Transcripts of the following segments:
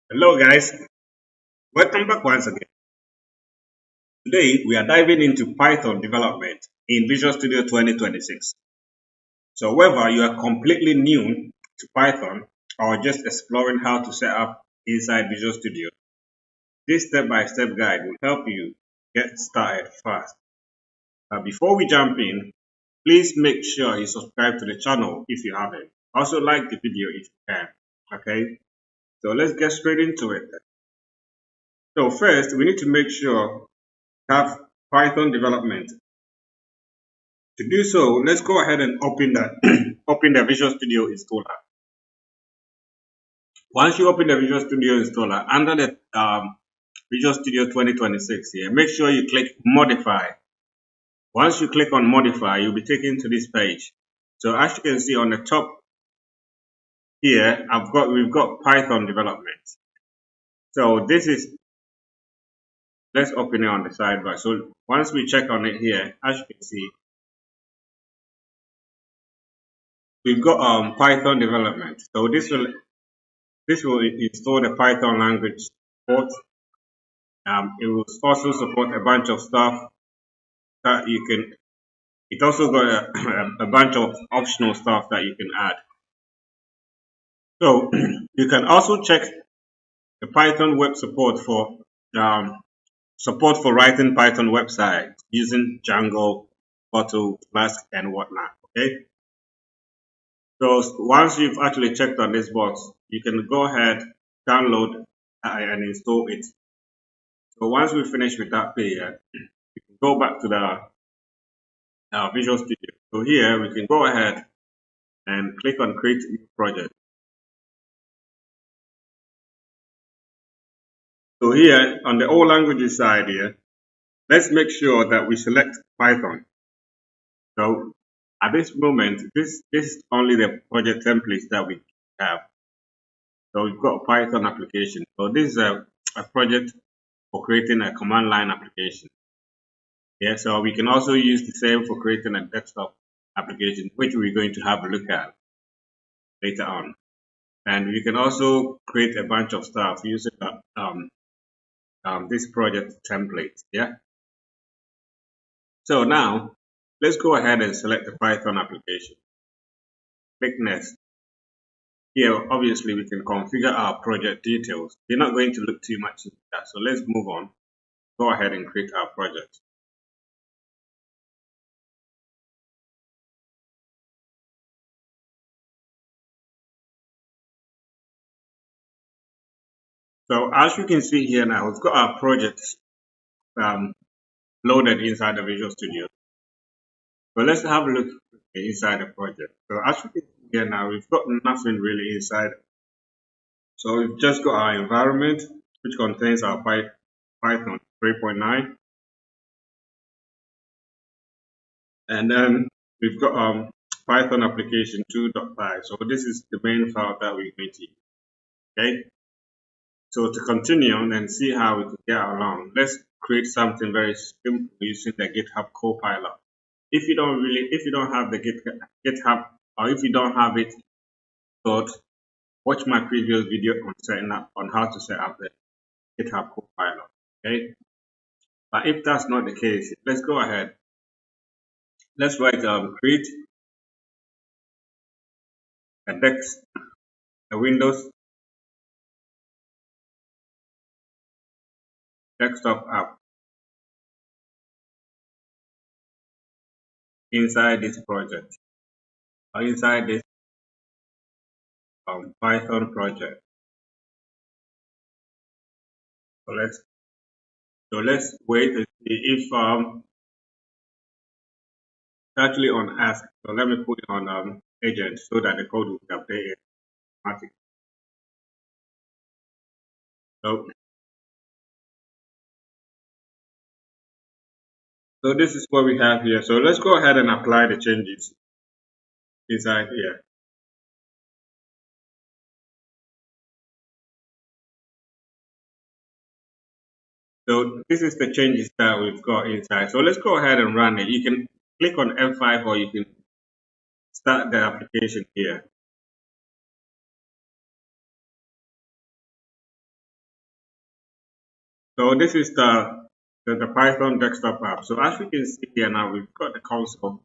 Hello guys, welcome back once again. Today we are diving into Python development in Visual Studio 2026. So whether you are completely new to Python or just exploring how to set up inside Visual Studio, this step-by-step guide will help you get started fast. Before we jump in, please make sure you subscribe to the channel if you haven't. Also like the video if you can. Okay, so let's get straight into it. So first, we need to make sure we have Python development. To do so, let's go ahead and open the open the Visual Studio installer. Once you open the Visual Studio installer, under the Visual Studio 2026 here, make sure you click Modify. Once you click on Modify, you'll be taken to this page. So as you can see on the top here, we've got Python development. So this is, let's open it on the sidebar. So once we check on it here, as you can see, we've got Python development. So this will install the Python language support. It will also support a bunch of stuff that you can. It also got a bunch of optional stuff that you can add. So you can also check the Python web support for writing Python websites using Django, Kotlin, Flask, and whatnot. Okay. So once you've actually checked on this box, you can go ahead, download, and install it. So once we finish with that period, we can go back to the Visual Studio. So here we can go ahead and click on create new project. So here on the all languages side here, let's make sure that we select Python. So at this moment, this is only the project templates that we have. So we've got a Python application. So this is a project for creating a command line application. Yeah, so we can also use the same for creating a desktop application, which we're going to have a look at later on. And we can also create a bunch of stuff using this project template. Yeah. So now let's go ahead and select the Python application. Click next. Here, obviously, we can configure our project details. We're not going to look too much into that. So let's move on. Go ahead and create our project. So as you can see here now, we've got our project um, loaded inside the Visual Studio. So let's have a look inside the project. So as you can see here now, we've got nothing really inside. So we've just got our environment, which contains our Python 3.9. And then we've got Python application 2.5. So this is the main file that we're going to use. Okay. So to continue on and see how we could get along, let's create something very simple using the GitHub Copilot. If you don't have the GitHub, or if you don't have it stored, watch my previous video on how to set up the GitHub Copilot. Okay. But if that's not the case, let's go ahead. Let's write create a Windows desktop app inside this project or inside this Python project. So let's wait and see if it's actually on ask. So let me put it on agent so that the code will be updated automatically. So this is what we have here. So let's go ahead and apply the changes inside here. So this is the changes that we've got inside. So let's go ahead and run it. You can click on F5 or you can start the application here. So this is the Python desktop app. So as we can see here now, we've got the console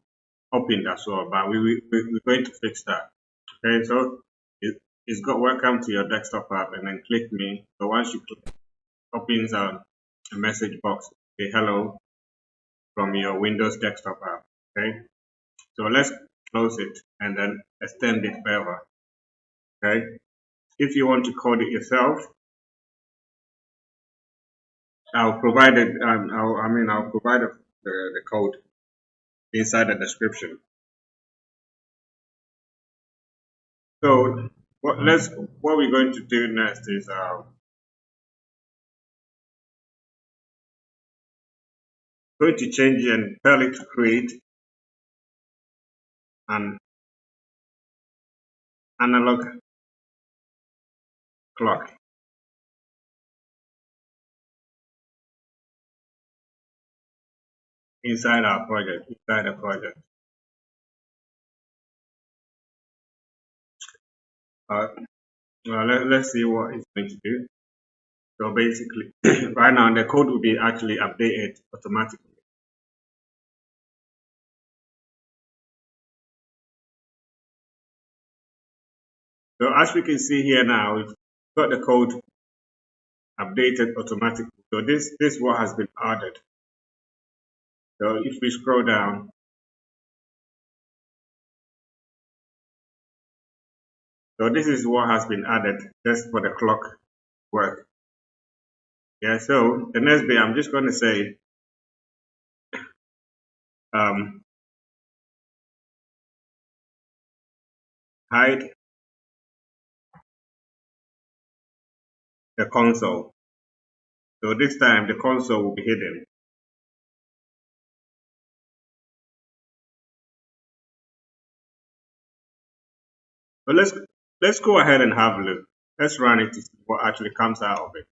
opened as well, but we're going to fix that. Okay, so it's got welcome to your desktop app, and then click me. So once you click, opens a message box, say hello from your Windows desktop app. Okay, so let's close it and then extend it further. Okay, if you want to code it yourself, I'll provide it. I'll provide the code inside the description. So what we're going to do next is going to change and tell it to create an analog clock inside our project, inside the project. Uh, let's see what it's going to do. So basically, right now the code will be actually updated automatically. So as we can see here now, we've got the code updated automatically. So this what has been added. So if we scroll down, so this is what has been added just for the clock work. Yeah, so the next bit I'm just going to say um, hide the console. So this time the console will be hidden. So let's go ahead and have a look. Let's run it to see what actually comes out of it.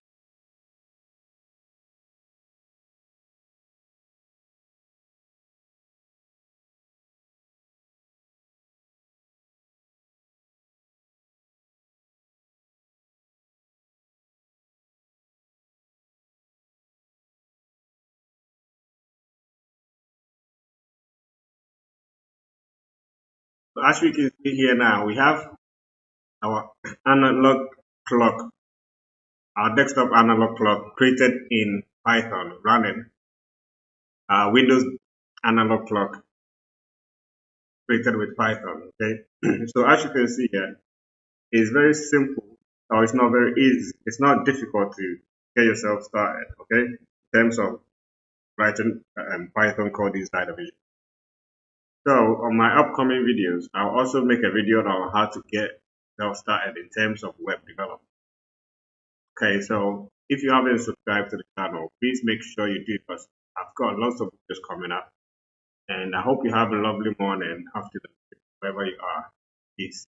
So as we can see here now, we have our analog clock, our desktop analog clock created in Python running Windows analog clock created with Python. Okay, so as you can see here, it's very simple, or it's not very easy. It's not difficult to get yourself started. Okay, in terms of writing Python code inside of it. So on my upcoming videos, I'll also make a video on how to get self started in terms of web development. Okay, so if you haven't subscribed to the channel, please make sure you do because I've got lots of videos coming up. And I hope you have a lovely morning after wherever you are. Peace.